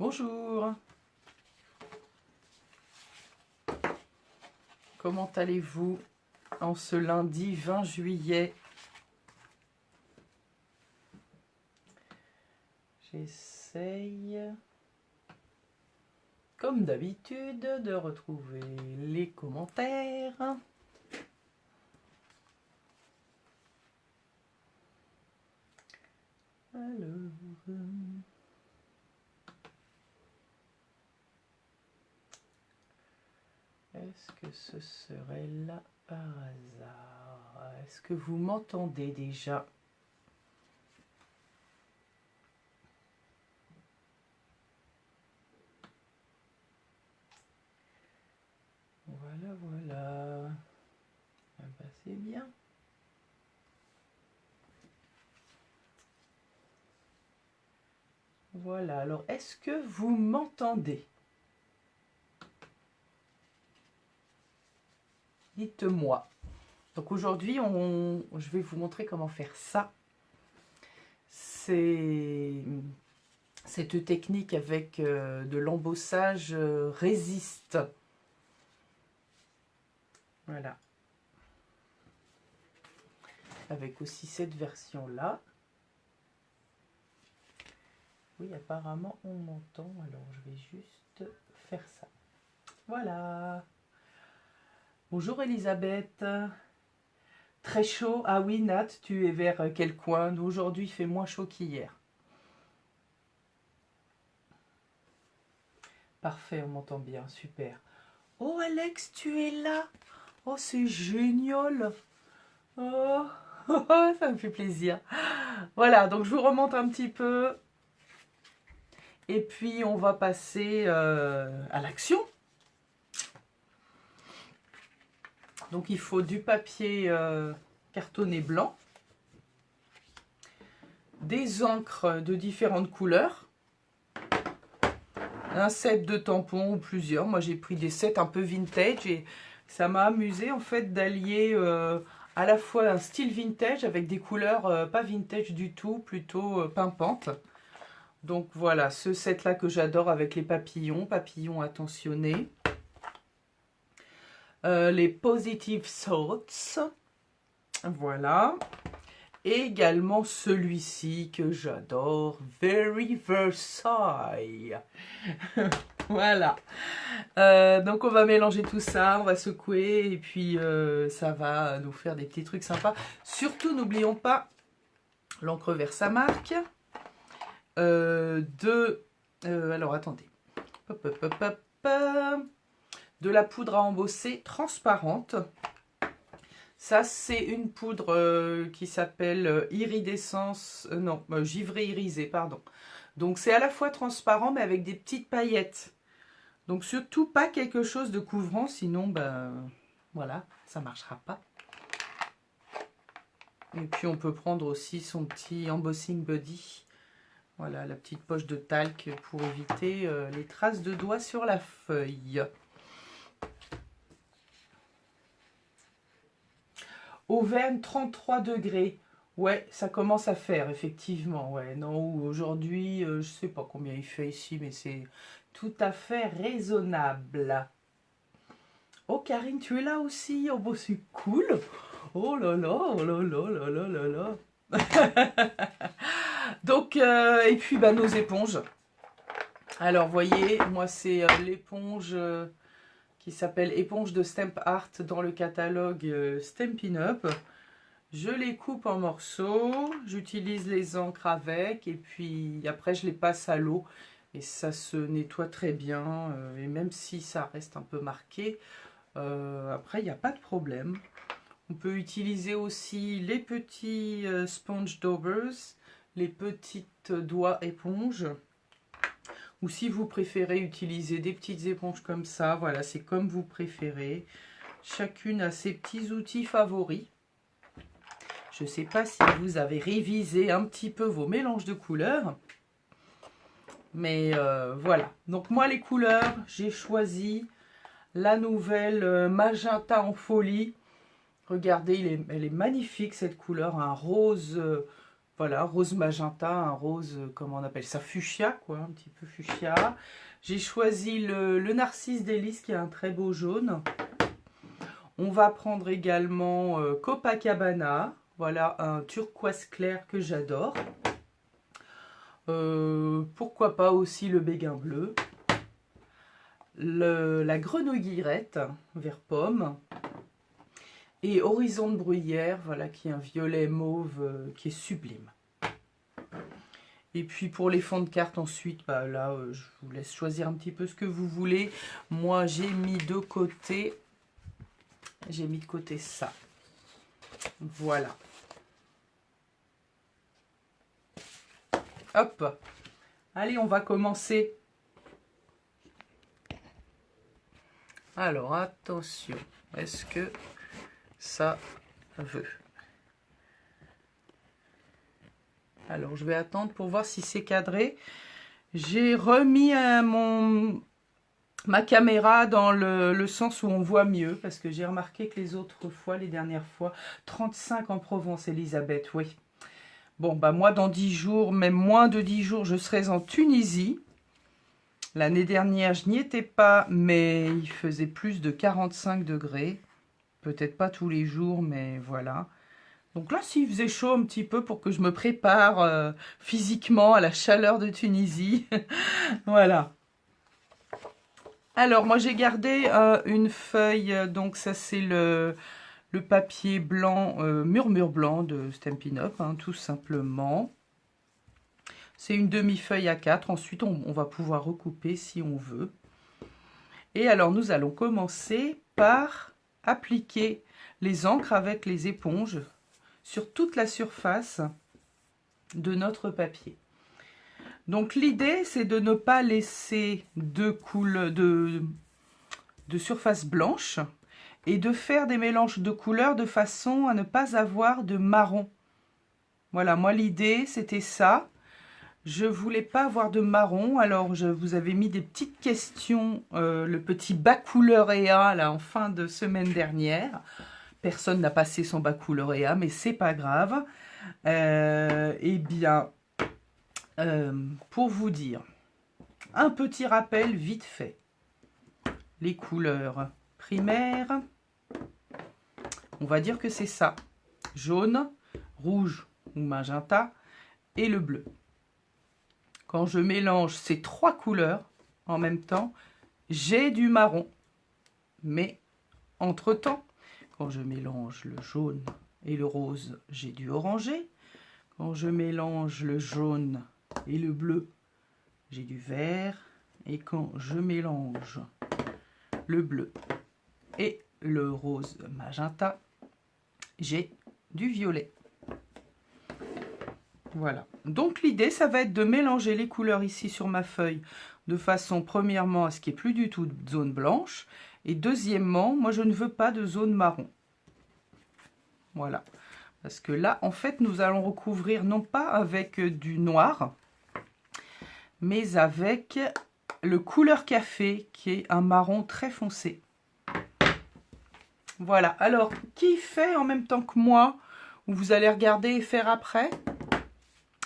Bonjour. Comment allez-vous en ce lundi 20 juillet? J'essaye, comme d'habitude, de retrouver les commentaires. Alors... est-ce que ce serait là par hasard? Est-ce que vous m'entendez déjà? Voilà, voilà. Ah bah, c'est bien. Voilà, alors est-ce que vous m'entendez? Dites-moi. Donc aujourd'hui, je vais vous montrer comment faire ça. C'est cette technique avec de l'embossage résiste. Voilà. Avec aussi cette version-là. Oui, apparemment, on m'entend. Alors, je vais juste faire ça. Voilà. Bonjour Elisabeth. Très chaud. Ah oui, Nat, tu es vers quel coin? Aujourd'hui, il fait moins chaud qu'hier. Parfait, on m'entend bien. Super. Oh, Alex, tu es là. Oh, c'est génial. Oh, ça me fait plaisir. Voilà, donc je vous remonte un petit peu. Et puis, on va passer à l'action. Donc, il faut du papier cartonné blanc, des encres de différentes couleurs, un set de tampons ou plusieurs. Moi, j'ai pris des sets un peu vintage et ça m'a amusé en fait d'allier à la fois un style vintage avec des couleurs pas vintage du tout, plutôt pimpantes. Donc voilà, ce set-là que j'adore avec les papillons attentionnés. Les Positive Thoughts, voilà. Et également celui-ci que j'adore, Very Versailles. Voilà. Donc on va mélanger tout ça, on va secouer et puis ça va nous faire des petits trucs sympas. Surtout, n'oublions pas l'encre Versamark. Alors attendez. Hop, hop, hop, hop. De la poudre à embosser transparente. Ça, c'est une poudre qui s'appelle iridescence, non, givré irisé, pardon. Donc, c'est à la fois transparent, mais avec des petites paillettes. Donc, surtout pas quelque chose de couvrant, sinon, ben, voilà, ça ne marchera pas. Et puis, on peut prendre aussi son petit embossing buddy. Voilà, la petite poche de talc pour éviter les traces de doigts sur la feuille. Auvergne, 33 degrés. Ouais, ça commence à faire, effectivement. Ouais, non, aujourd'hui, je sais pas combien il fait ici, mais c'est tout à fait raisonnable. Oh, Karine, tu es là aussi? Oh, bon, c'est cool. Oh là là, oh là là là là là là. Donc, et puis, bah, nos éponges. Alors, voyez, moi, c'est l'éponge qui s'appelle éponge de Stamp Art dans le catalogue Stampin' Up. Je les coupe en morceaux, j'utilise les encres avec et puis après je les passe à l'eau et ça se nettoie très bien et même si ça reste un peu marqué, après il n'y a pas de problème. On peut utiliser aussi les petits sponge daubers, les petites doigts éponges. Ou si vous préférez utiliser des petites éponges comme ça, voilà, c'est comme vous préférez. Chacune a ses petits outils favoris. Je ne sais pas si vous avez révisé un petit peu vos mélanges de couleurs. Mais voilà. Donc moi, les couleurs, j'ai choisi la nouvelle magenta en folie. Regardez, elle est magnifique cette couleur. Un rose Voilà, rose magenta, un rose, comment on appelle ça, fuchsia, quoi, un petit peu fuchsia. J'ai choisi le Narcisse d'Hélice, qui est un très beau jaune. On va prendre également Copacabana, voilà, un turquoise clair que j'adore. Pourquoi pas aussi le béguin bleu. La grenouillette, vert pomme. Et Horizon de bruyère, voilà, qui est un violet mauve qui est sublime. Et puis pour les fonds de cartes ensuite, bah là, je vous laisse choisir un petit peu ce que vous voulez. Moi, j'ai mis de côté ça. Voilà. Hop. Allez, on va commencer. Alors, attention. Est-ce que ça veut? Alors, je vais attendre pour voir si c'est cadré. J'ai remis ma caméra dans le sens où on voit mieux, parce que j'ai remarqué que les dernières fois, 35 en Provence, Elisabeth, oui. Bon, bah moi, dans 10 jours, même moins de 10 jours, je serai en Tunisie. L'année dernière, je n'y étais pas, mais il faisait plus de 45 degrés. Peut-être pas tous les jours, mais voilà. Donc là, s'il faisait chaud un petit peu pour que je me prépare physiquement à la chaleur de Tunisie. Voilà. Alors, moi, j'ai gardé une feuille, donc ça, c'est le papier blanc, Murmure blanc de Stampin' Up, hein, tout simplement. C'est une demi-feuille A4. Ensuite, on va pouvoir recouper si on veut. Et alors, nous allons commencer par appliquer les encres avec les éponges sur toute la surface de notre papier. Donc, l'idée, c'est de ne pas laisser de surface blanche et de faire des mélanges de couleurs de façon à ne pas avoir de marron. Voilà, moi, l'idée, c'était ça. Je voulais pas avoir de marron, alors je vous avais mis des petites questions, le petit baccalauréat là en fin de semaine dernière. Personne n'a passé son baccalauréat, mais c'est pas grave. Eh bien, pour vous dire, un petit rappel vite fait. Les couleurs primaires, on va dire que c'est ça. Jaune, rouge ou magenta et le bleu. Quand je mélange ces trois couleurs en même temps, j'ai du marron. Mais entre-temps, quand je mélange le jaune et le rose, j'ai du orangé. Quand je mélange le jaune et le bleu, j'ai du vert. Et quand je mélange le bleu et le rose magenta, j'ai du violet. Voilà. Donc l'idée, ça va être de mélanger les couleurs ici sur ma feuille de façon, premièrement, à ce qu'il n'y ait plus du tout de zone blanche. Et deuxièmement, moi, je ne veux pas de zone marron. Voilà. Parce que là, en fait, nous allons recouvrir non pas avec du noir, mais avec le couleur café, qui est un marron très foncé. Voilà. Alors, qui fait en même temps que moi, ou vous allez regarder et faire après ?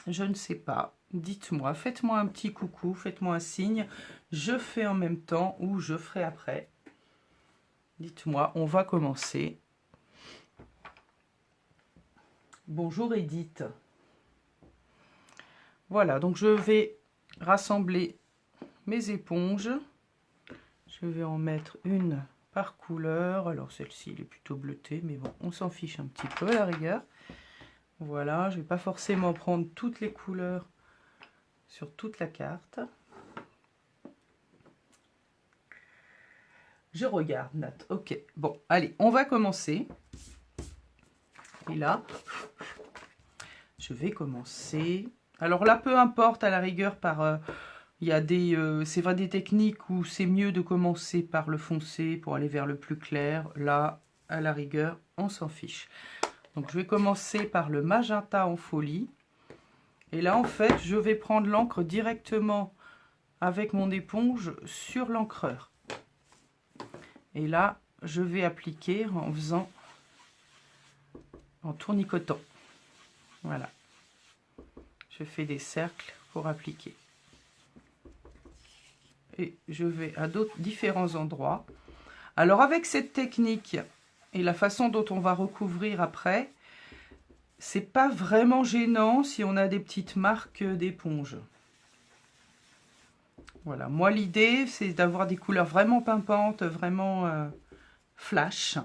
Je ne sais pas. Dites-moi, faites-moi un petit coucou, faites-moi un signe. Je fais en même temps ou je ferai après. Dites-moi, on va commencer. Bonjour Edith. Voilà, donc je vais rassembler mes éponges. Je vais en mettre une par couleur. Alors celle-ci, elle est plutôt bleutée, mais bon, on s'en fiche un petit peu à la rigueur. Voilà, je ne vais pas forcément prendre toutes les couleurs sur toute la carte. Je regarde, Nat. Ok, bon, allez, on va commencer. Et là, je vais commencer. Alors là, peu importe, à la rigueur, il y a c'est vrai des techniques où c'est mieux de commencer par le foncé pour aller vers le plus clair. Là, à la rigueur, on s'en fiche. Donc, je vais commencer par le magenta en folie. Et là, en fait, je vais prendre l'encre directement avec mon éponge sur l'encreur. Et là, je vais appliquer en tournicotant. Voilà. je fais des cercles pour appliquer. Et je vais à différents endroits. Alors avec cette technique et la façon dont on va recouvrir après, c'est pas vraiment gênant si on a des petites marques d'éponge. Voilà, moi l'idée c'est d'avoir des couleurs vraiment pimpantes, vraiment flash,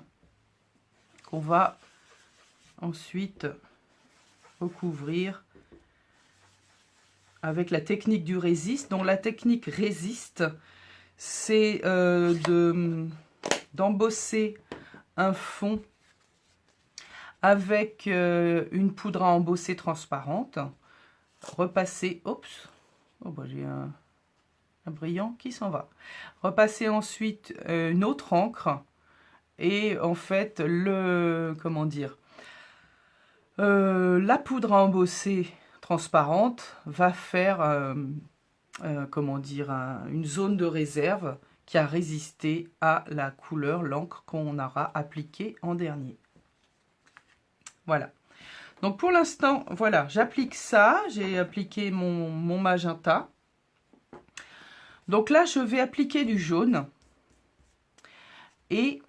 qu'on va ensuite recouvrir avec la technique du résiste. Donc la technique résiste, c'est d'embosser un fond avec une poudre à embosser transparente, repasser, oups, oh bah j'ai un brillant qui s'en va, repasser ensuite une autre encre, et en fait comment dire, la poudre à embosser transparente va faire comment dire, une zone de réserve qui a résisté à la couleur, l'encre qu'on aura appliquée en dernier. Voilà. Donc pour l'instant, voilà, j'applique ça. J'ai appliqué mon magenta. Donc là, je vais appliquer du jaune. Et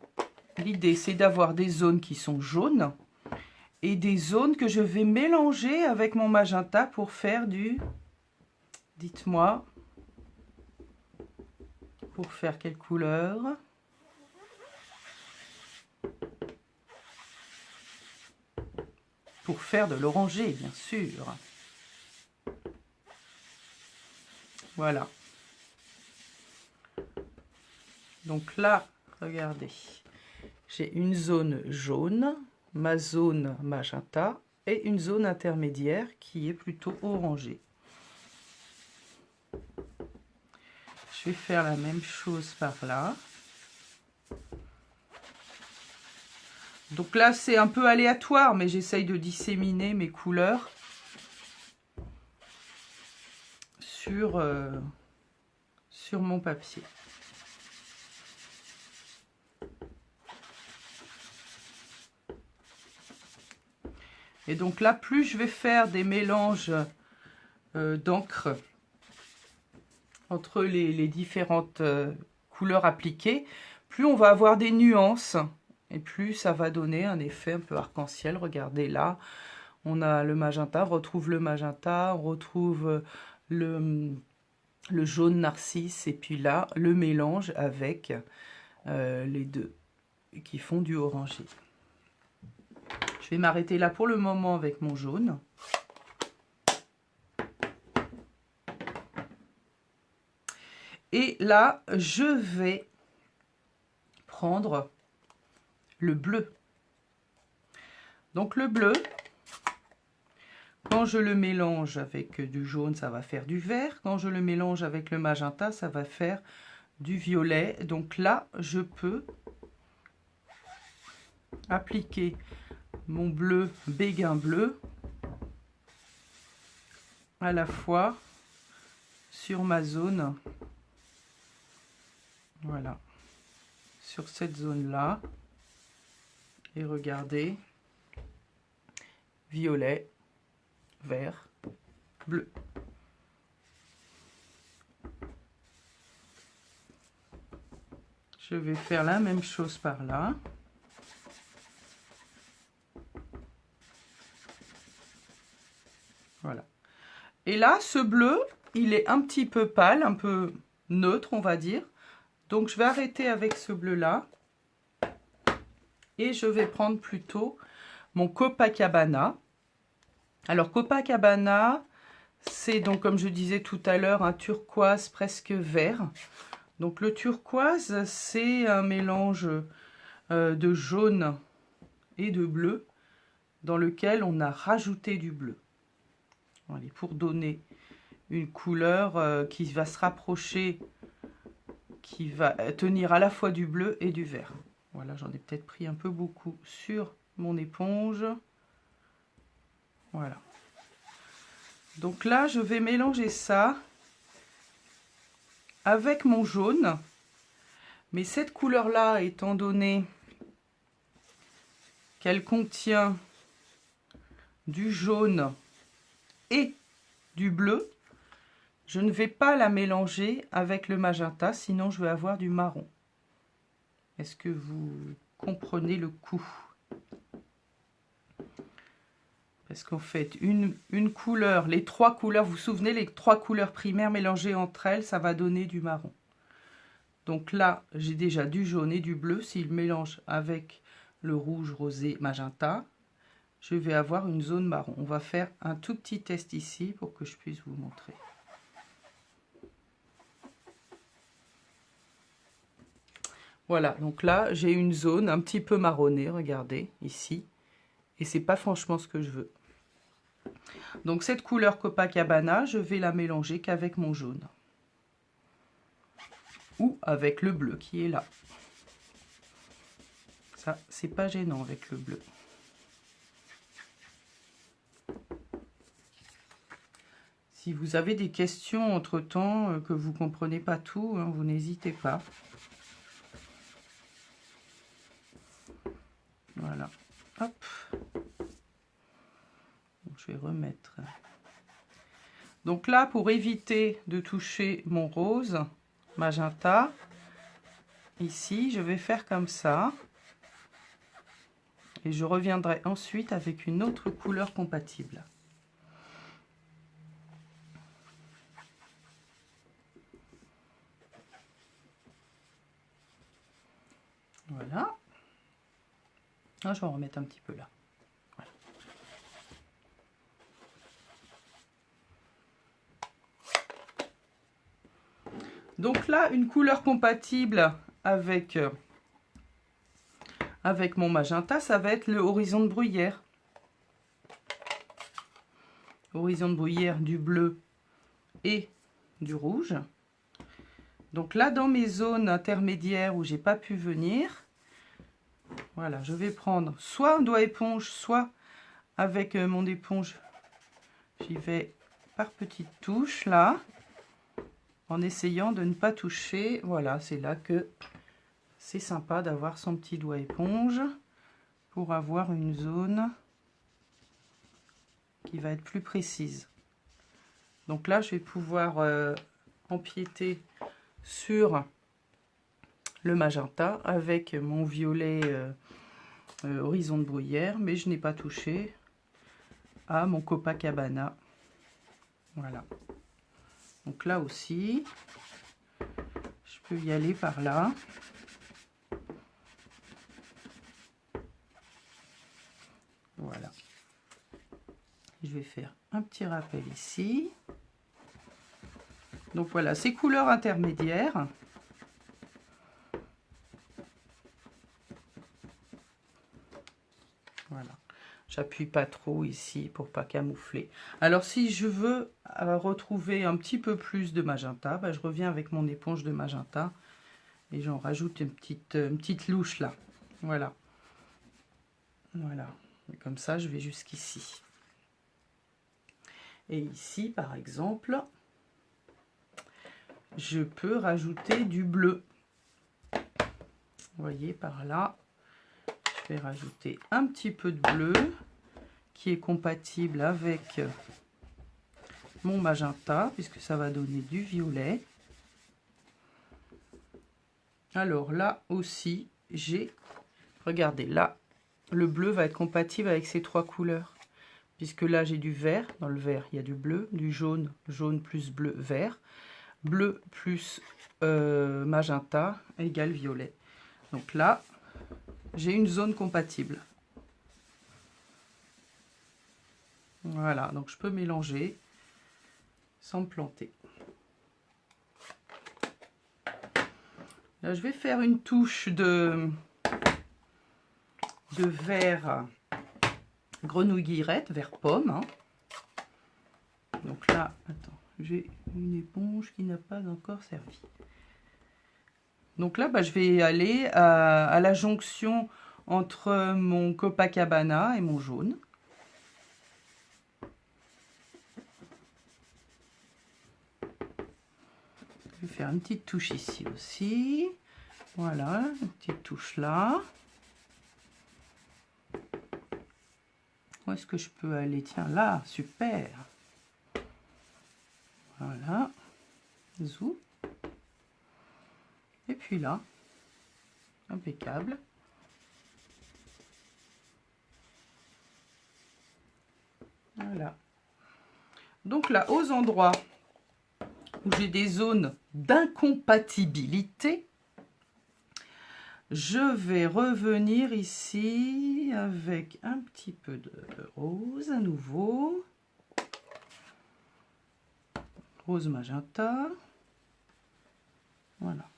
l'idée, c'est d'avoir des zones qui sont jaunes et des zones que je vais mélanger avec mon magenta pour faire du... Dites-moi, pour faire quelle couleur? Pour faire de l'orangé, bien sûr. Voilà. Donc là, regardez, j'ai une zone jaune, ma zone magenta et une zone intermédiaire qui est plutôt orangée. Je vais faire la même chose par là. Donc là, c'est un peu aléatoire, mais j'essaye de disséminer mes couleurs sur mon papier. Et donc là, plus je vais faire des mélanges d'encre entre les différentes couleurs appliquées, plus on va avoir des nuances et plus ça va donner un effet un peu arc-en-ciel. Regardez là, on a le magenta, on retrouve le magenta, on retrouve le jaune narcisse et puis là, le mélange avec les deux qui font du orangé. Je vais m'arrêter là pour le moment avec mon jaune. Et là, je vais prendre le bleu. Donc le bleu, quand je le mélange avec du jaune, ça va faire du vert. Quand je le mélange avec le magenta, ça va faire du violet. Donc là, je peux appliquer mon bleu, béguin bleu, à la fois sur ma zone. Voilà, sur cette zone-là. Et regardez, violet, vert, bleu. Je vais faire la même chose par là. Voilà. Et là, ce bleu, il est un petit peu pâle, un peu neutre, on va dire. Donc, je vais arrêter avec ce bleu-là. Et je vais prendre plutôt mon Copacabana. Alors, Copacabana, c'est donc, comme je disais tout à l'heure, un turquoise presque vert. Donc, le turquoise, c'est un mélange de jaune et de bleu dans lequel on a rajouté du bleu. Voilà, pour donner une couleur qui va se rapprocher, qui va tenir à la fois du bleu et du vert. Voilà, j'en ai peut-être pris un peu beaucoup sur mon éponge. Voilà. Donc là, je vais mélanger ça avec mon jaune. Mais cette couleur-là, étant donné qu'elle contient du jaune et du bleu, je ne vais pas la mélanger avec le magenta, sinon je vais avoir du marron. Est-ce que vous comprenez le coup? Parce qu'en fait, une couleur, les trois couleurs, vous vous souvenez, les trois couleurs primaires mélangées entre elles, ça va donner du marron. Donc là, j'ai déjà du jaune et du bleu. S'il mélange avec le rouge, rosé, magenta, je vais avoir une zone marron. On va faire un tout petit test ici pour que je puisse vous montrer. Voilà, donc là, j'ai une zone un petit peu marronnée, regardez, ici. Et c'est pas franchement ce que je veux. Donc cette couleur Copacabana, je vais la mélanger qu'avec mon jaune. Ou avec le bleu qui est là. Ça, c'est pas gênant avec le bleu. Si vous avez des questions entre-temps, que vous ne comprenez pas tout, hein, vous n'hésitez pas. Voilà. Hop. Donc, je vais remettre. Donc là, pour éviter de toucher mon rose magenta, ici, je vais faire comme ça. Et je reviendrai ensuite avec une autre couleur compatible. Voilà. Ah, je vais en remettre un petit peu là. Voilà. Donc là, une couleur compatible avec mon magenta, ça va être le horizon de bruyère. Horizon de bruyère du bleu et du rouge. Donc là, dans mes zones intermédiaires où j'ai pas pu venir, voilà, je vais prendre soit un doigt éponge, soit avec mon éponge, j'y vais par petites touches là, en essayant de ne pas toucher. Voilà, c'est là que c'est sympa d'avoir son petit doigt éponge pour avoir une zone qui va être plus précise. Donc là, je vais pouvoir empiéter sur le magenta avec mon violet horizon de bruyère, mais je n'ai pas touché à mon Copacabana. Voilà. Donc là aussi, je peux y aller par là. Voilà. Je vais faire un petit rappel ici. Donc voilà, ces couleurs intermédiaires. Voilà. J'appuie pas trop ici pour pas camoufler. Alors si je veux retrouver un petit peu plus de magenta, bah, je reviens avec mon éponge de magenta et j'en rajoute une petite louche là. Voilà. Voilà. Et comme ça, je vais jusqu'ici. Et ici, par exemple, je peux rajouter du bleu. Vous voyez par là, je vais rajouter un petit peu de bleu qui est compatible avec mon magenta, puisque ça va donner du violet. Alors là aussi, j'ai, regardez, là, le bleu va être compatible avec ces trois couleurs. Puisque là, j'ai du vert. Dans le vert, il y a du bleu, du jaune, jaune plus bleu, vert. Bleu plus magenta égale violet. Donc là, j'ai une zone compatible. Voilà, donc je peux mélanger sans me planter. Là, je vais faire une touche de vert grenouillette, vert pomme. Hein. Donc là, attends, j'ai une éponge qui n'a pas encore servi. Donc là, bah, je vais aller à la jonction entre mon Copacabana et mon jaune. Je vais faire une petite touche ici aussi. Voilà, une petite touche là. Où est-ce que je peux aller? Tiens, là, super. Voilà. Zou. Et puis là, impeccable. Voilà. Donc là, aux endroits où j'ai des zones d'incompatibilité, je vais revenir ici avec un petit peu de rose à nouveau. Rose magenta. Voilà.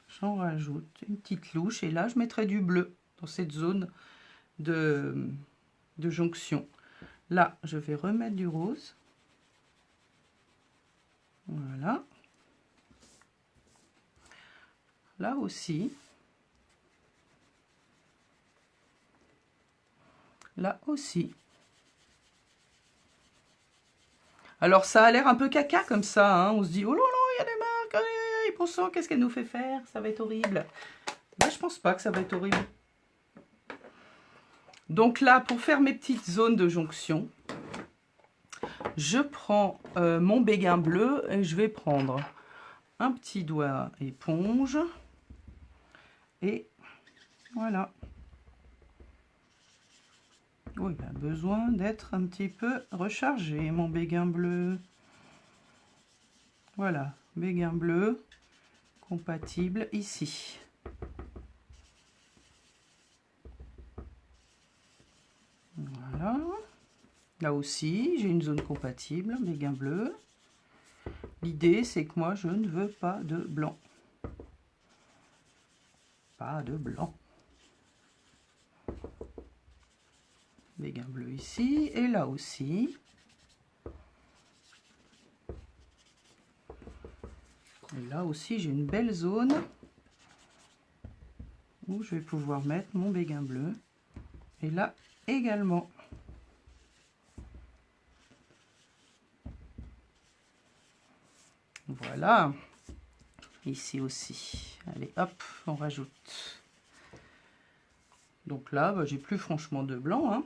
J'en rajoute une petite louche et là, je mettrai du bleu dans cette zone de jonction. Là, je vais remettre du rose. Voilà. Là aussi. Là aussi. Alors, ça a l'air un peu caca comme ça. Hein. On se dit, oh là là, il y a des marques. Bon sang, qu'est-ce qu'elle nous fait faire? Ça va être horrible. Ben, je pense pas que ça va être horrible. Donc là, pour faire mes petites zones de jonction, je prends mon béguin bleu et je vais prendre un petit doigt éponge. Et voilà. Oui, il a besoin d'être un petit peu rechargé, mon béguin bleu. Voilà, béguin bleu compatible ici. Voilà. Là aussi, j'ai une zone compatible, béguin bleu. L'idée, c'est que moi, je ne veux pas de blanc. Pas de blanc. Béguin bleu ici, et là aussi. Et là aussi, j'ai une belle zone où je vais pouvoir mettre mon béguin bleu. Et là également. Voilà. Ici aussi. Allez, hop, on rajoute. Donc là, bah, j'ai plus franchement de blanc. Hein.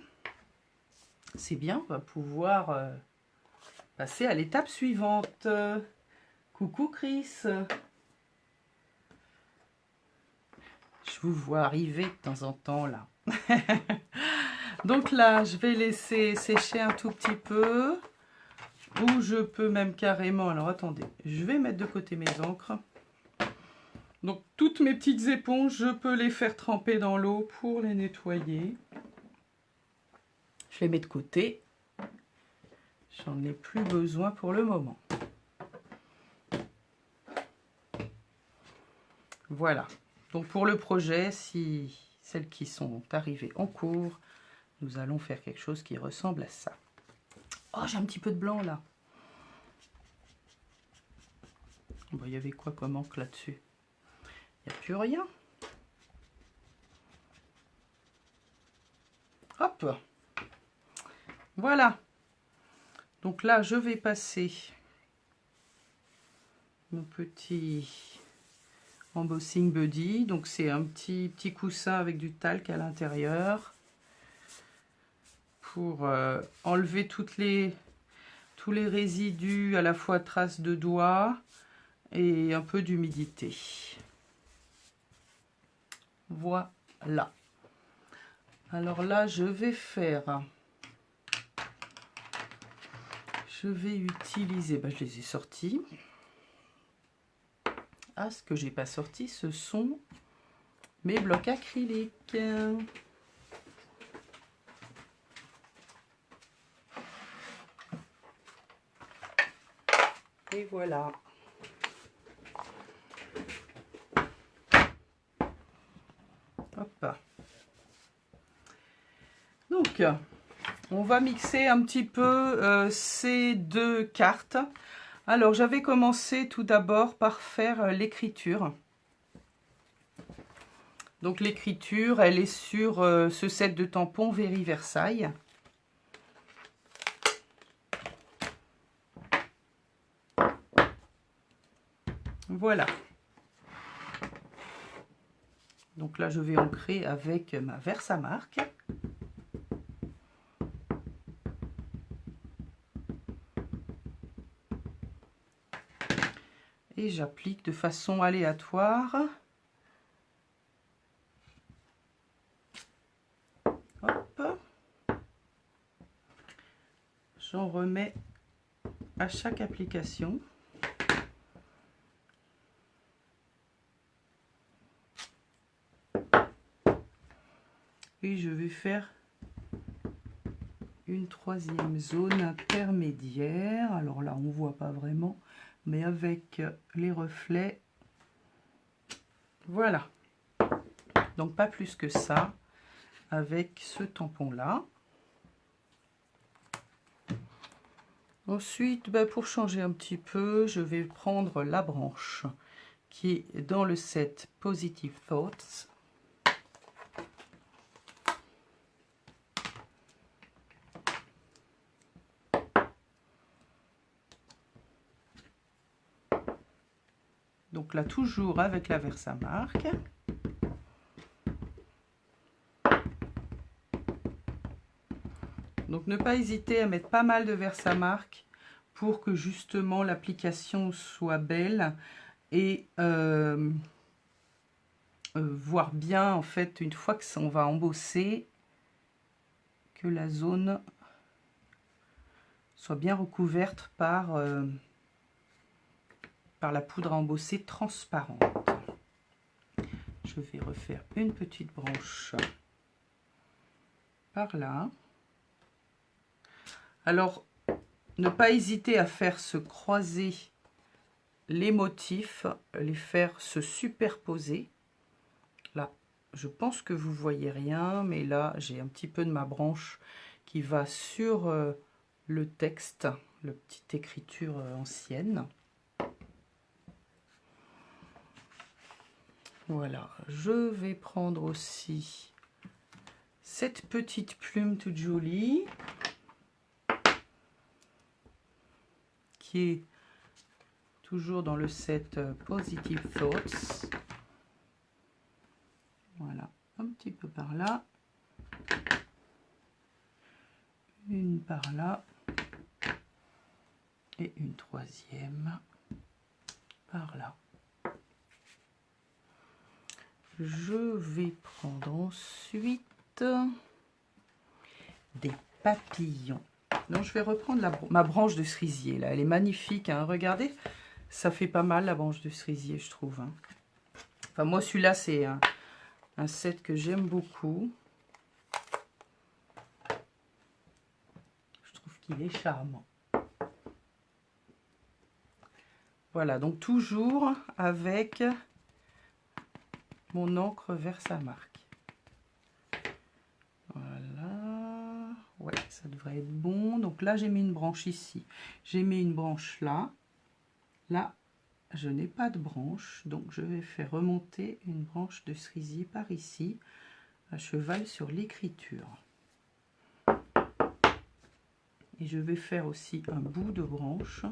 C'est bien, on va pouvoir passer à l'étape suivante. Coucou Chris. Je vous vois arriver de temps en temps là. Donc là, je vais laisser sécher un tout petit peu. Ou je peux même carrément... Alors attendez, je vais mettre de côté mes encres. Donc toutes mes petites éponges, je peux les faire tremper dans l'eau pour les nettoyer. Je les mets de côté. J'en ai plus besoin pour le moment. Voilà. Donc pour le projet, si celles qui sont arrivées en cours, nous allons faire quelque chose qui ressemble à ça. Oh, j'ai un petit peu de blanc là. Bon, il y avait quoi comme encre là-dessus? Il n'y a plus rien. Hop. Voilà. Donc là, je vais passer mon petit embossing buddy. Donc c'est un petit coussin avec du talc à l'intérieur pour enlever tous les résidus, à la fois traces de doigts et un peu d'humidité. Voilà. Alors là, je vais utiliser, ben, je les ai sortis. Ah, ce que j'ai pas sorti, ce sont mes blocs acryliques. Et voilà. Hop. Donc, on va mixer un petit peu ces deux cartes. Alors, j'avais commencé tout d'abord par faire l'écriture. Donc, l'écriture, elle est sur ce set de tampons Very Versailles. Voilà. Donc là, je vais ancrer avec ma Versamark. et j'applique de façon aléatoire. Hop. J'en remets à chaque application. Et je vais faire une troisième zone intermédiaire. Alors là, on ne voit pas vraiment, mais avec les reflets. Voilà. Donc pas plus que ça avec ce tampon-là. Ensuite, pour changer un petit peu, je vais prendre la branche qui est dans le set Positive Thoughts. Donc là, toujours avec la Versamark. Donc ne pas hésiter à mettre pas mal de Versamark pour que justement l'application soit belle et voir bien en fait une fois que on va embosser, que la zone soit bien recouverte par la poudre à embosser transparente. Je vais refaire une petite branche par là. Alors, ne pas hésiter à faire se croiser les motifs, les faire se superposer. Là, je pense que vous voyez rien, mais là, j'ai un petit peu de ma branche qui va sur le texte, la petite écriture ancienne. Voilà, je vais prendre aussi cette petite plume toute jolie qui est toujours dans le set Positive Thoughts. Voilà, un petit peu par là, une par là et une troisième par là. Je vais prendre ensuite des papillons. Donc je vais reprendre ma branche de cerisier. Là, elle est magnifique, hein. Regardez, ça fait pas mal la branche de cerisier, je trouve. Hein. Enfin, moi, celui-là, c'est un set que j'aime beaucoup. Je trouve qu'il est charmant. Voilà, donc toujours avec mon encre Versamark. Voilà, ouais, ça devrait être bon. Donc là, j'ai mis une branche ici. J'ai mis une branche là. Là, je n'ai pas de branche, donc je vais faire remonter une branche de cerisier par ici, à cheval sur l'écriture. Et je vais faire aussi un bout de branche.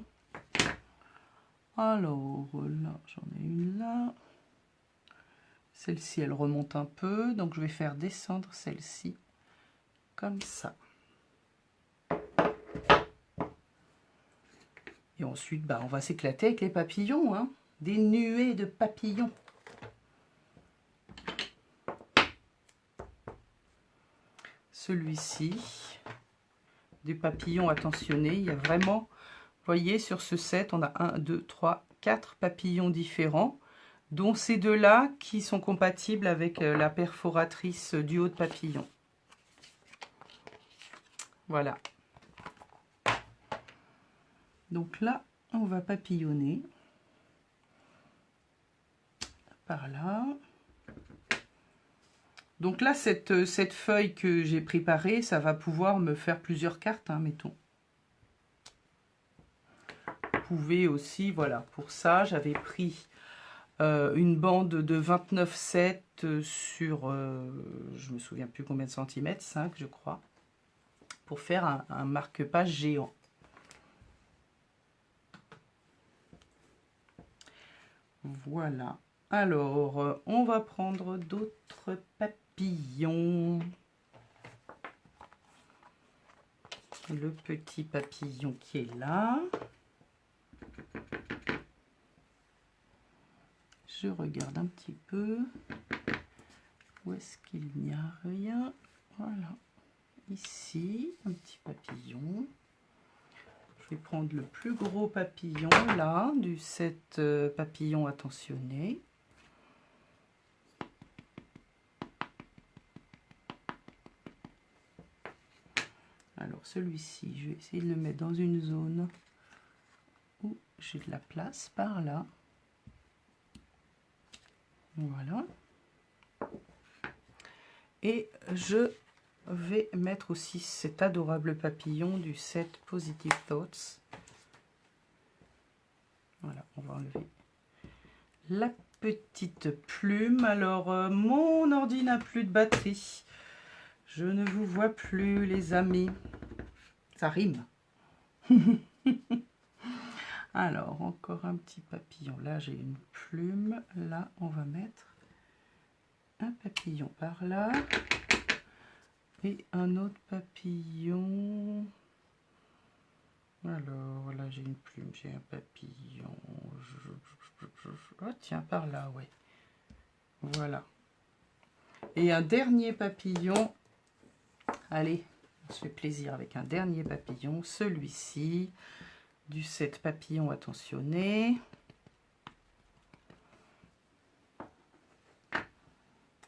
Alors là, j'en ai une là. Celle-ci, elle remonte un peu, donc je vais faire descendre celle-ci comme ça. Et ensuite, on va s'éclater avec les papillons, hein. Des nuées de papillons. Celui-ci, des papillons attentionnés. Il y a vraiment, vous voyez, sur ce set, on a 1, 2, 3, 4 papillons différents, dont ces deux-là qui sont compatibles avec la perforatrice du haut de papillon. Voilà. Donc là, on va papillonner par là. Donc là, cette feuille que j'ai préparée, ça va pouvoir me faire plusieurs cartes, hein, mettons. Vous pouvez aussi, voilà, pour ça, j'avais pris une bande de 29,7 sur, je me souviens plus combien de centimètres, 5 je crois, pour faire un marque-page géant. Voilà. Alors, on va prendre d'autres papillons. Le petit papillon qui est là. Je regarde un petit peu. Où est-ce qu'il n'y a rien? Voilà. Ici, un petit papillon. Je vais prendre le plus gros papillon là, du set papillon attentionné. Alors celui-ci, je vais essayer de le mettre dans une zone où j'ai de la place, par là. Voilà. Et je vais mettre aussi cet adorable papillon du set Positive Thoughts. Voilà, on va enlever la petite plume. Alors, mon ordi n'a plus de batterie. Je ne vous vois plus, les amis. Ça rime. Alors, encore un petit papillon. Là, j'ai une plume. Là, on va mettre un papillon par là. Et un autre papillon. Alors, là, j'ai une plume, j'ai un papillon. Oh, tiens, par là, ouais. Voilà. Et un dernier papillon. Allez, on se fait plaisir avec un dernier papillon. Celui-ci, du set papillon attentionné.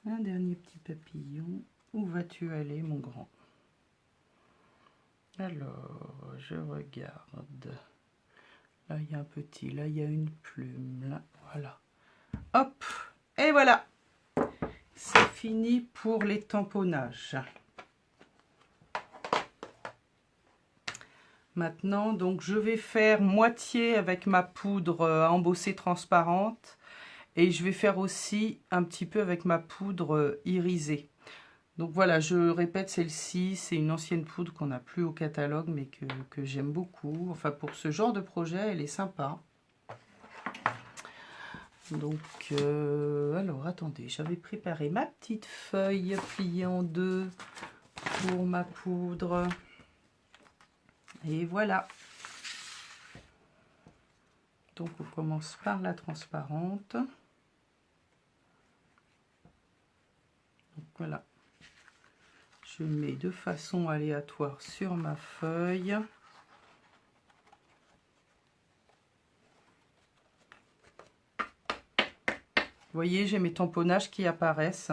Un dernier petit papillon. Où vas-tu aller, mon grand? Alors, je regarde. Là, il y a un petit, là, il y a une plume. Là, voilà. Hop, et voilà. C'est fini pour les tamponnages. Maintenant, donc, je vais faire moitié avec ma poudre à embosser transparente. Et je vais faire aussi un petit peu avec ma poudre irisée. Donc voilà, je répète, celle-ci, c'est une ancienne poudre qu'on n'a plus au catalogue, mais que j'aime beaucoup. Enfin, pour ce genre de projet, elle est sympa. Donc, alors, attendez, j'avais préparé ma petite feuille pliée en deux pour ma poudre. Et voilà. Donc, on commence par la transparente. Donc, voilà. Je mets de façon aléatoire sur ma feuille. Vous voyez, j'ai mes tamponnages qui apparaissent.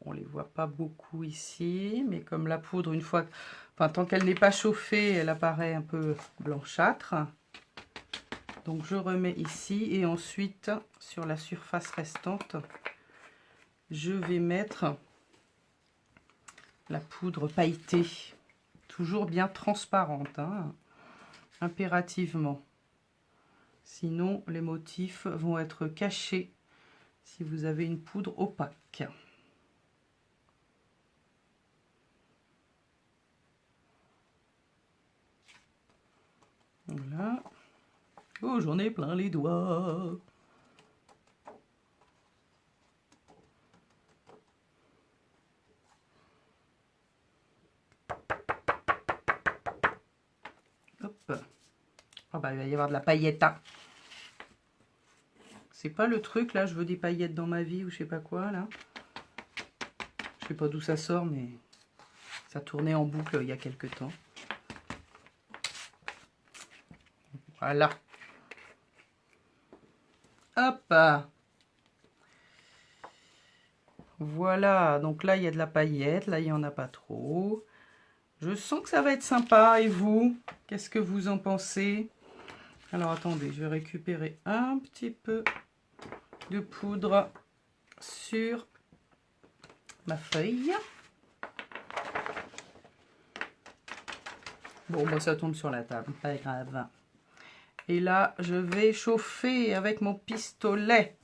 On ne les voit pas beaucoup ici, mais comme la poudre, une fois, enfin, tant qu'elle n'est pas chauffée, elle apparaît un peu blanchâtre. Donc je remets ici et ensuite sur la surface restante, je vais mettre la poudre pailletée, toujours bien transparente, hein, impérativement. Sinon, les motifs vont être cachés si vous avez une poudre opaque. Voilà. Oh, j'en ai plein les doigts. Hop. Oh bah, il va y avoir de la paillette. Hein. C'est pas le truc là, je veux des paillettes dans ma vie ou je sais pas quoi là. Je sais pas d'où ça sort, mais ça tournait en boucle il y a quelques temps. Voilà. Hop. Voilà, donc là il y a de la paillette, là il n'y en a pas trop. Je sens que ça va être sympa, et vous? Qu'est-ce que vous en pensez? Alors attendez, je vais récupérer un petit peu de poudre sur ma feuille. Bon, bah, ça tombe sur la table, pas grave. Et là, je vais chauffer avec mon pistolet.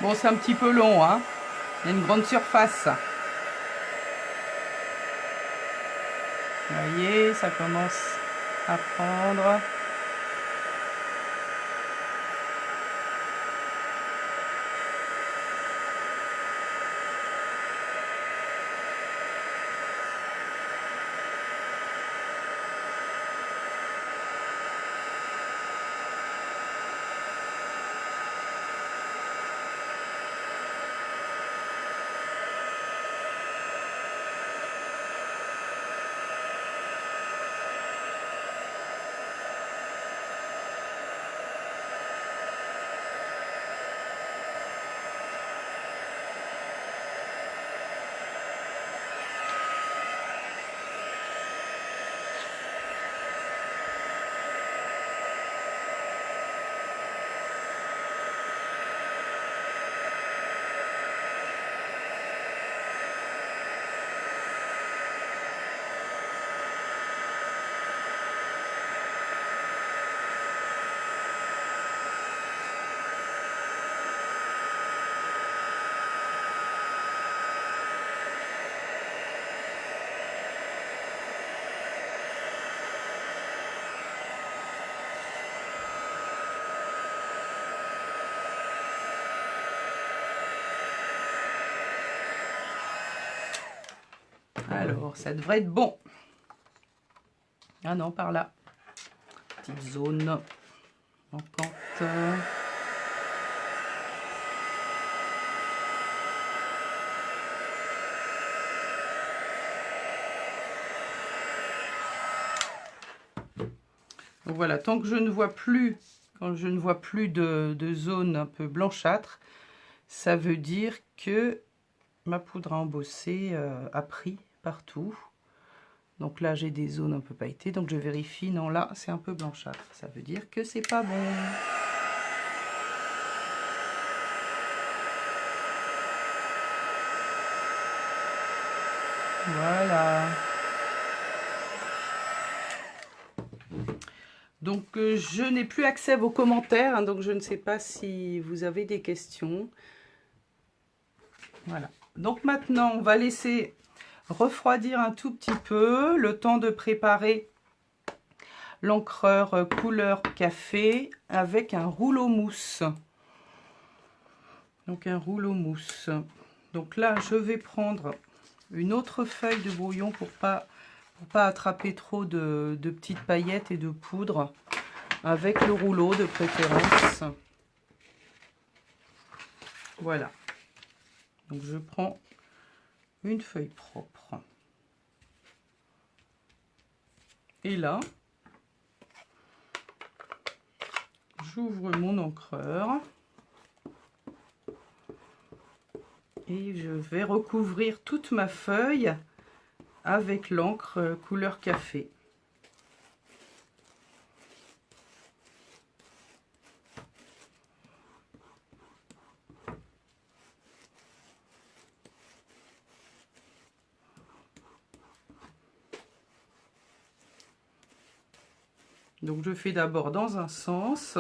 Bon, c'est un petit peu long, hein. Il y a une grande surface. Vous voyez, ça commence à prendre. Alors, ça devrait être bon. Ah non, par là. Petite zone manquante. Donc voilà, tant que je ne vois plus, quand je ne vois plus de zone un peu blanchâtre, ça veut dire que ma poudre à embosser a pris partout. Donc là, j'ai des zones un peu pailletées, donc je vérifie. Non, là, c'est un peu blanchâtre. Ça veut dire que c'est pas bon. Voilà. Donc, je n'ai plus accès à vos commentaires, hein, donc je ne sais pas si vous avez des questions. Voilà. Donc maintenant, on va laisser refroidir un tout petit peu, le temps de préparer l'encreur couleur café avec un rouleau mousse. Donc un rouleau mousse. Donc là, je vais prendre une autre feuille de brouillon pour pas attraper trop de petites paillettes et de poudre, avec le rouleau de préférence. Voilà. Donc je prends une feuille propre. Et là, j'ouvre mon encreur. Et je vais recouvrir toute ma feuille avec l'encre couleur café. Donc je fais d'abord dans un sens.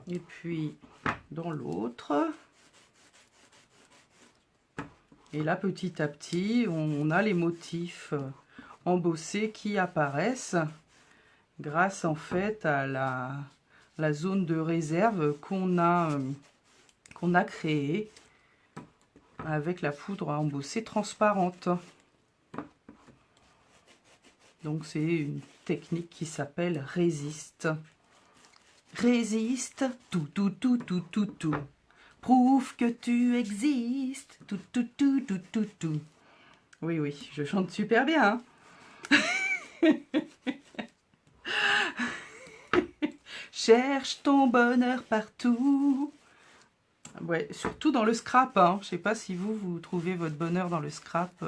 Et puis dans l'autre. Et là, petit à petit, on a les motifs embossés qui apparaissent grâce en fait à la zone de réserve qu'on a créée avec la poudre à embosser transparente. Donc c'est une technique qui s'appelle résiste. Résiste, tout, tout, tout, tout, tout, tout. Prouve que tu existes, tout, tout, tout, tout, tout, tout. Oui, oui, je chante super bien. Hein. Cherche ton bonheur partout. Ouais, surtout dans le scrap. Hein. Je sais pas si vous trouvez votre bonheur dans le scrap.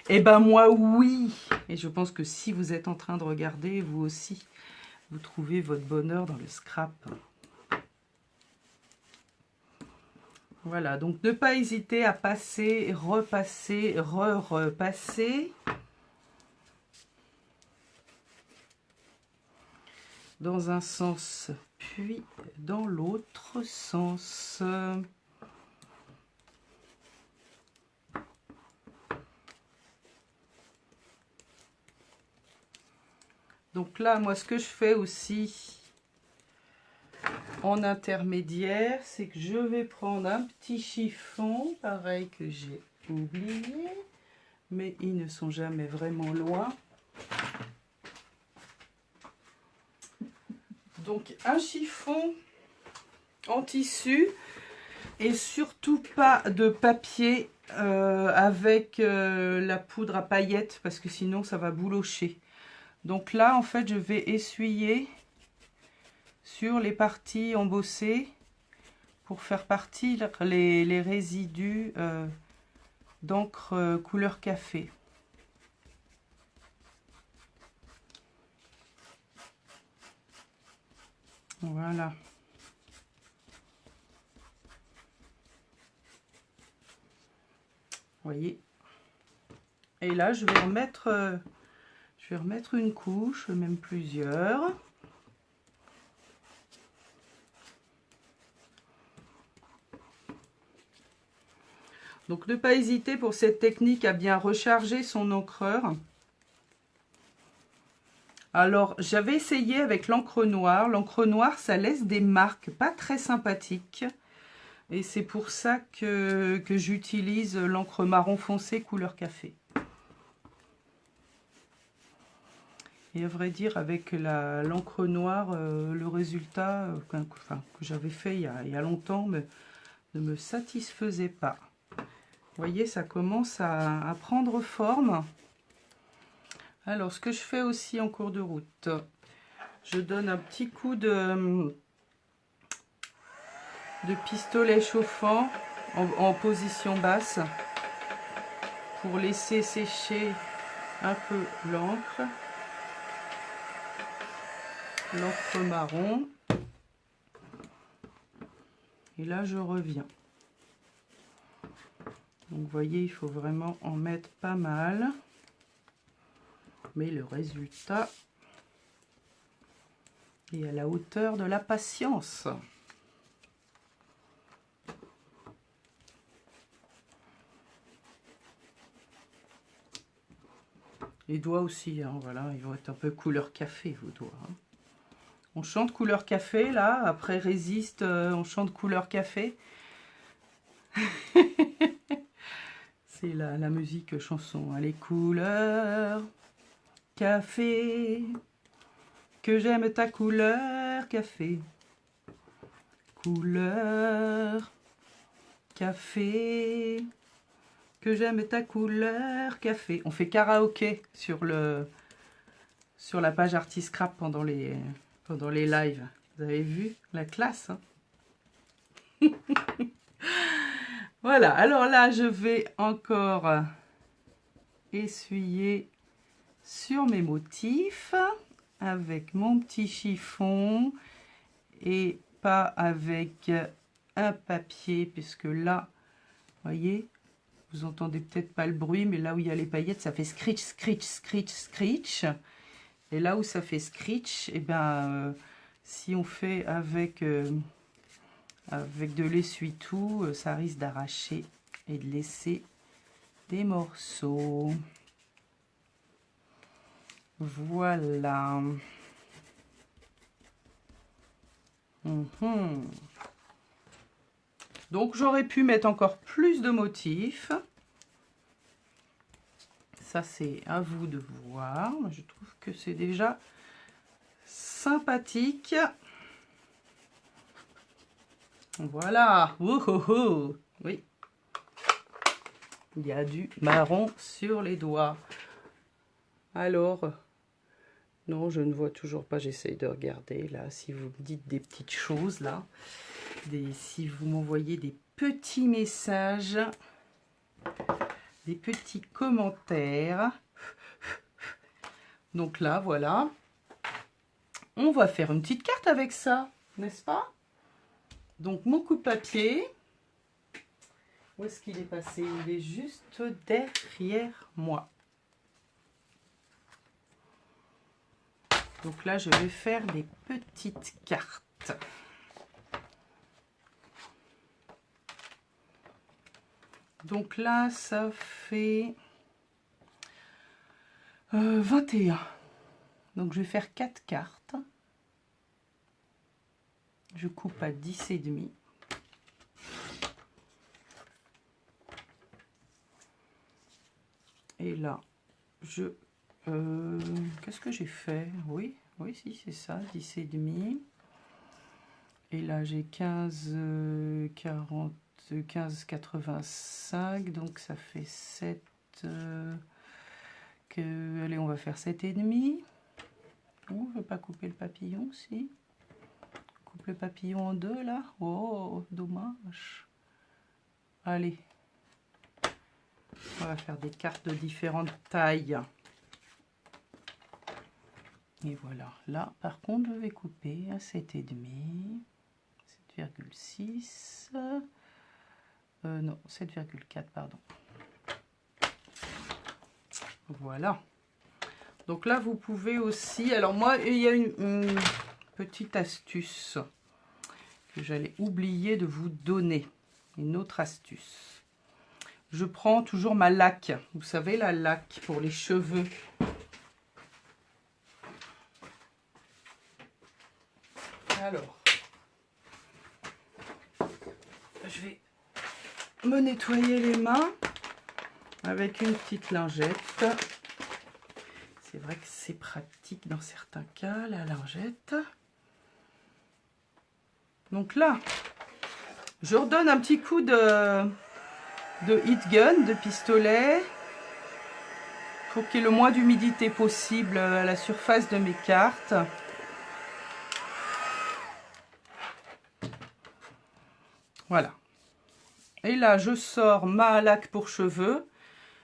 Eh ben moi, oui. Et je pense que si vous êtes en train de regarder, vous aussi, vous trouvez votre bonheur dans le scrap. Voilà, donc ne pas hésiter à passer, repasser, repasser. dans un sens, puis dans l'autre sens. Donc là, moi, ce que je fais aussi en intermédiaire, c'est que je vais prendre un petit chiffon, pareil que j'ai oublié, mais ils ne sont jamais vraiment loin. Donc un chiffon en tissu et surtout pas de papier avec la poudre à paillettes parce que sinon ça va boulocher. Donc là en fait je vais essuyer sur les parties embossées pour faire partir les résidus d'encre couleur café. Voilà. Vous voyez. Et là, je vais remettre une couche, même plusieurs. Donc, ne pas hésiter pour cette technique à bien recharger son encreur. Alors, j'avais essayé avec l'encre noire. L'encre noire, ça laisse des marques pas très sympathiques. Et c'est pour ça que j'utilise l'encre marron foncé couleur café. Et à vrai dire, avec l'encre noire, le résultat que j'avais fait il y a longtemps ne me satisfaisait pas. Vous voyez, ça commence à prendre forme. Alors, ce que je fais aussi en cours de route, je donne un petit coup de pistolet chauffant en position basse pour laisser sécher un peu l'encre marron. Et là, je reviens. Donc, vous voyez, il faut vraiment en mettre pas mal. Mais le résultat est à la hauteur de la patience. Les doigts aussi, hein, voilà, ils vont être un peu couleur café, vos doigts. Hein. On chante couleur café, là, après résiste, on chante couleur café. C'est la musique chanson. Hein. Les couleurs café, que j'aime ta couleur café. Couleur café, que j'aime ta couleur café. On fait karaoké sur la page Artiscrap pendant les lives. Vous avez vu la classe, hein. Voilà, alors là, je vais encore essuyer sur mes motifs avec mon petit chiffon et pas avec un papier, puisque là, vous voyez, vous entendez peut-être pas le bruit, mais là où il y a les paillettes, ça fait scritch, scritch, scritch, scritch. Et là où ça fait scritch, et ben, si on fait avec de l'essuie-tout, ça risque d'arracher et de laisser des morceaux. Voilà. Donc j'aurais pu mettre encore plus de motifs. Ça c'est à vous de voir. Je trouve que c'est déjà sympathique. Voilà. Oh, oh, oh. Oui. Il y a du marron sur les doigts. Alors, non, je ne vois toujours pas. J'essaye de regarder là. Si vous me dites des petites choses là, si vous m'envoyez des petits messages, des petits commentaires. Donc là, voilà. On va faire une petite carte avec ça, n'est-ce pas? Donc mon coup de papier. Où est-ce qu'il est passé? Il est juste derrière moi. Donc là, je vais faire des petites cartes. Donc là, ça fait 21. Donc je vais faire 4 cartes. Je coupe à 10,5. Et là, qu'est-ce que j'ai fait? Oui, si, c'est ça, 10,5. Et là, j'ai 15, 40, 15,85. Donc ça fait 7. Allez, on va faire 7,5. Oh, je ne vais pas couper le papillon, si. Coupe le papillon en deux, là. Oh, dommage. Allez. On va faire des cartes de différentes tailles. Et voilà. Là, par contre, je vais couper à 7,5. 7,6. Non, 7,4, pardon. Voilà. Donc là, vous pouvez aussi... Alors moi, il y a une petite astuce que j'allais oublier de vous donner. Une autre astuce. Je prends toujours ma laque. Vous savez, la laque pour les cheveux. Alors, je vais me nettoyer les mains avec une petite lingette. C'est vrai que c'est pratique dans certains cas, la lingette. Donc là, je redonne un petit coup de heat gun, de pistolet, pour qu'il y ait le moins d'humidité possible à la surface de mes cartes. Voilà. Et là, je sors ma laque pour cheveux.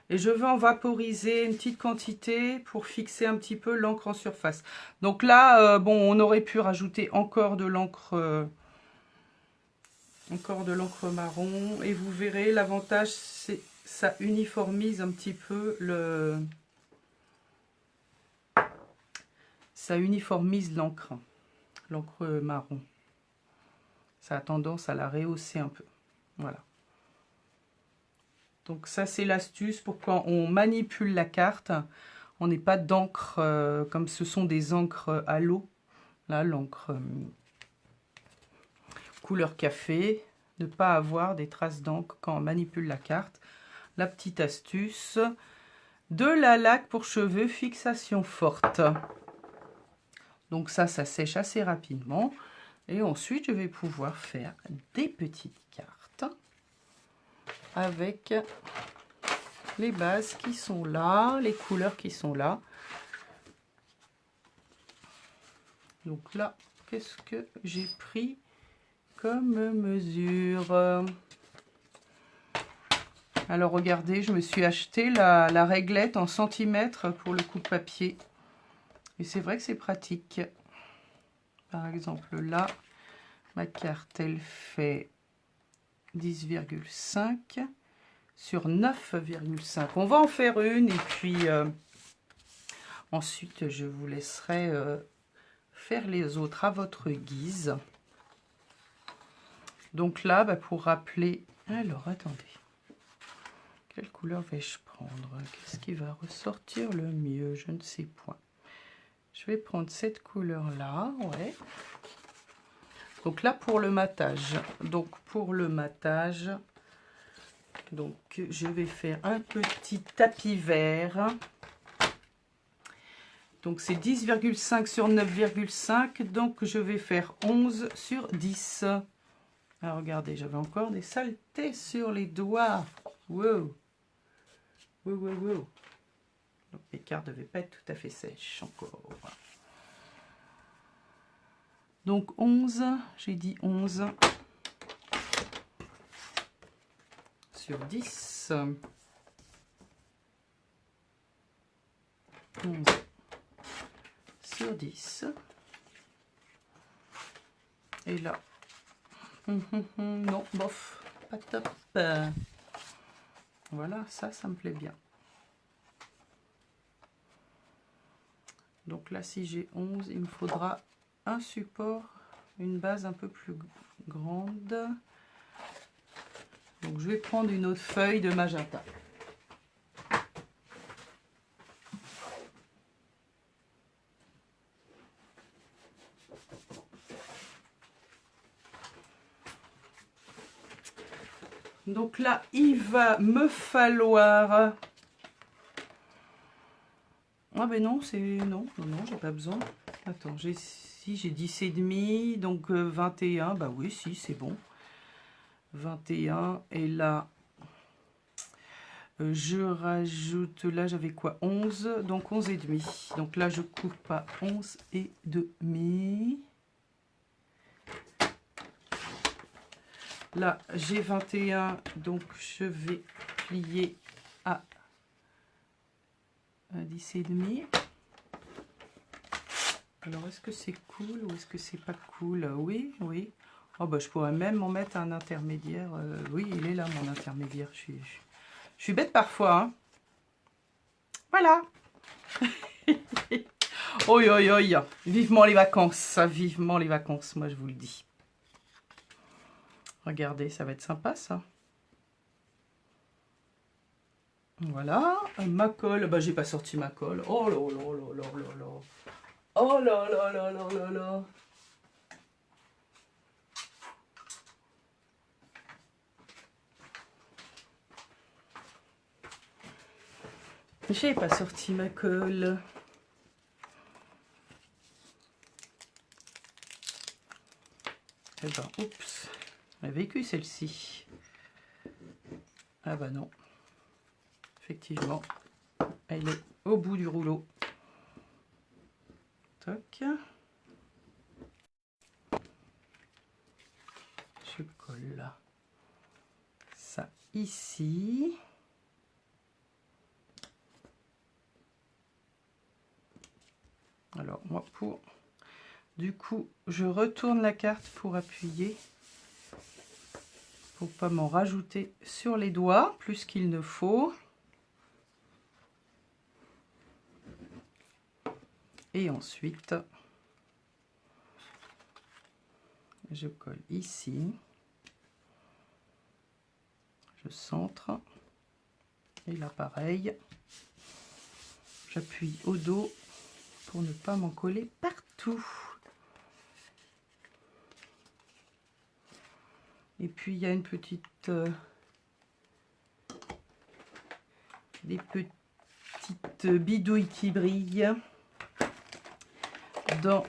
Et je veux en vaporiser une petite quantité pour fixer un petit peu l'encre en surface. Donc là, bon, on aurait pu rajouter encore de l'encre marron. Et vous verrez, l'avantage, c'est ça uniformise un petit peu ça uniformise l'encre marron. Ça a tendance à la rehausser un peu. Voilà. Donc ça, c'est l'astuce pour quand on manipule la carte, on n'ait pas d'encre, comme ce sont des encres à l'eau. Là, l'encre couleur café, ne pas avoir des traces d'encre quand on manipule la carte. La petite astuce de la laque pour cheveux fixation forte. Donc ça sèche assez rapidement. Et ensuite, je vais pouvoir faire des petites cartes avec les bases qui sont là, les couleurs qui sont là. Donc là, qu'est-ce que j'ai pris comme mesure? Alors regardez, je me suis acheté la réglette en centimètres pour le coupe-papier. Et c'est vrai que c'est pratique. Par exemple là, ma carte elle fait 10,5 sur 9,5. On va en faire une et puis ensuite je vous laisserai faire les autres à votre guise. Donc là, pour rappeler... Alors, attendez. Quelle couleur vais-je prendre? Qu'est-ce qui va ressortir le mieux? Je ne sais point. Je vais prendre cette couleur-là, ouais. Donc là, pour le matage. Donc, pour le matage, donc, je vais faire un petit tapis vert. Donc, c'est 10,5 sur 9,5. Donc, je vais faire 11 sur 10. Ah, regardez, j'avais encore des saletés sur les doigts. Wow. Wow, wow, wow. Donc, mes cartes ne devaient pas être tout à fait sèches encore. Donc, 11, j'ai dit 11 sur 10. 11 sur 10. Et là, non, bof, pas top. Voilà, ça me plaît bien. Donc là, si j'ai 11, il me faudra un support, une base un peu plus grande. Donc je vais prendre une autre feuille de magenta. Donc là, il va me falloir... Ah ben non, c'est... Non, j'ai pas besoin. Attends, j'ai 10,5, donc 21. Bah oui, si, c'est bon. 21. Et là, je rajoute... Là, j'avais quoi? 11. Donc 11,5. Donc là, je coupe à 11,5. Là, j'ai 21, donc je vais plier à 10,5. Alors, est-ce que c'est cool ou est-ce que c'est pas cool? Oui, oui. Oh, bah, je pourrais même en mettre un intermédiaire. Oui, il est là, mon intermédiaire. Je suis bête parfois. Hein. Voilà. Oi, oi, oi. Vivement les vacances. Vivement les vacances, moi, je vous le dis. Regardez, ça va être sympa, ça. Voilà, ma colle. Bah, j'ai pas sorti ma colle. Oh là là là là là là. Oh là là là là là là. J'ai pas sorti ma colle. Eh ben, oups. Elle a vécu celle-ci. Ah bah non. Effectivement, elle est au bout du rouleau. Toc. Je colle ça ici. Alors, moi, pour... Du coup, je retourne la carte pour appuyer. Pour pas m'en rajouter sur les doigts, plus qu'il ne faut. Et ensuite, je colle ici. Je centre. Et là, pareil. J'appuie au dos pour ne pas m'en coller partout. Et puis, il y a une petite... des petites bidouilles qui brillent dans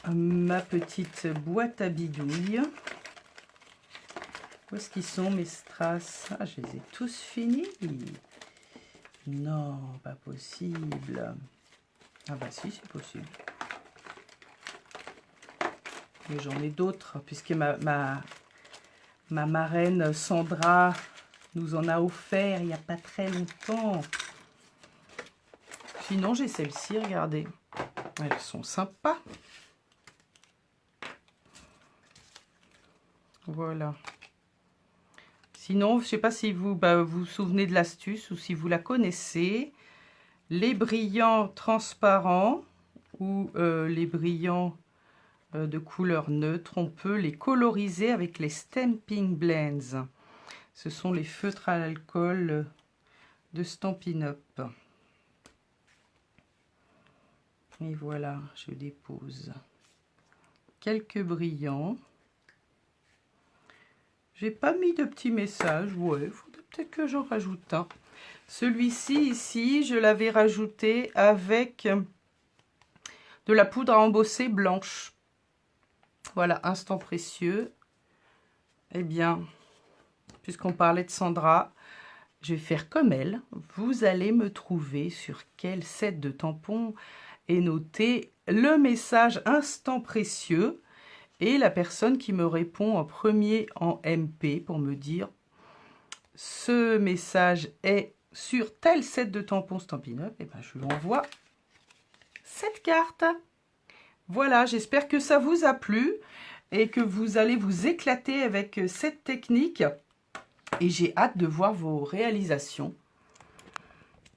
ma petite boîte à bidouilles. Où est-ce qu'ils sont mes strass? Ah, je les ai tous finis. Non, pas possible. Ah bah si, c'est possible. Mais j'en ai d'autres, puisque ma marraine Sandra nous en a offert il n'y a pas très longtemps. Sinon, j'ai celle-ci, regardez. Elles sont sympas. Voilà. Sinon, je ne sais pas si vous vous souvenez de l'astuce ou si vous la connaissez. Les brillants transparents ou les brillants de couleur neutre, on peut les coloriser avec les Stampin' Blends. Ce sont les feutres à l'alcool de Stampin' Up. Et voilà, je dépose quelques brillants. J'ai pas mis de petits messages. Ouais, il faudrait peut-être que j'en rajoute un. Celui-ci, ici, je l'avais rajouté avec de la poudre à embosser blanche. Voilà, instant précieux. Eh bien, puisqu'on parlait de Sandra, je vais faire comme elle. Vous allez me trouver sur quel set de tampons est noté le message instant précieux. Et la personne qui me répond en premier en MP pour me dire ce message est sur tel set de tampons Stampin' Up, et ben je lui envoie cette carte. Voilà, j'espère que ça vous a plu et que vous allez vous éclater avec cette technique. Et j'ai hâte de voir vos réalisations.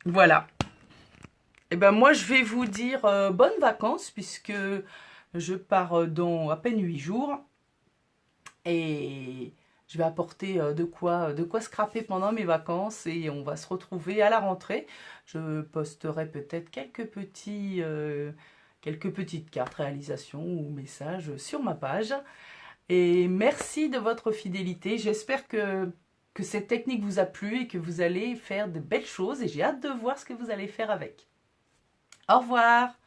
Voilà. Et ben moi, je vais vous dire bonnes vacances puisque je pars dans à peine 8 jours et je vais apporter de quoi scraper pendant mes vacances et on va se retrouver à la rentrée. Je posterai peut-être quelques petites cartes réalisation ou messages sur ma page. Et merci de votre fidélité. J'espère que cette technique vous a plu et que vous allez faire de belles choses et j'ai hâte de voir ce que vous allez faire avec. Au revoir!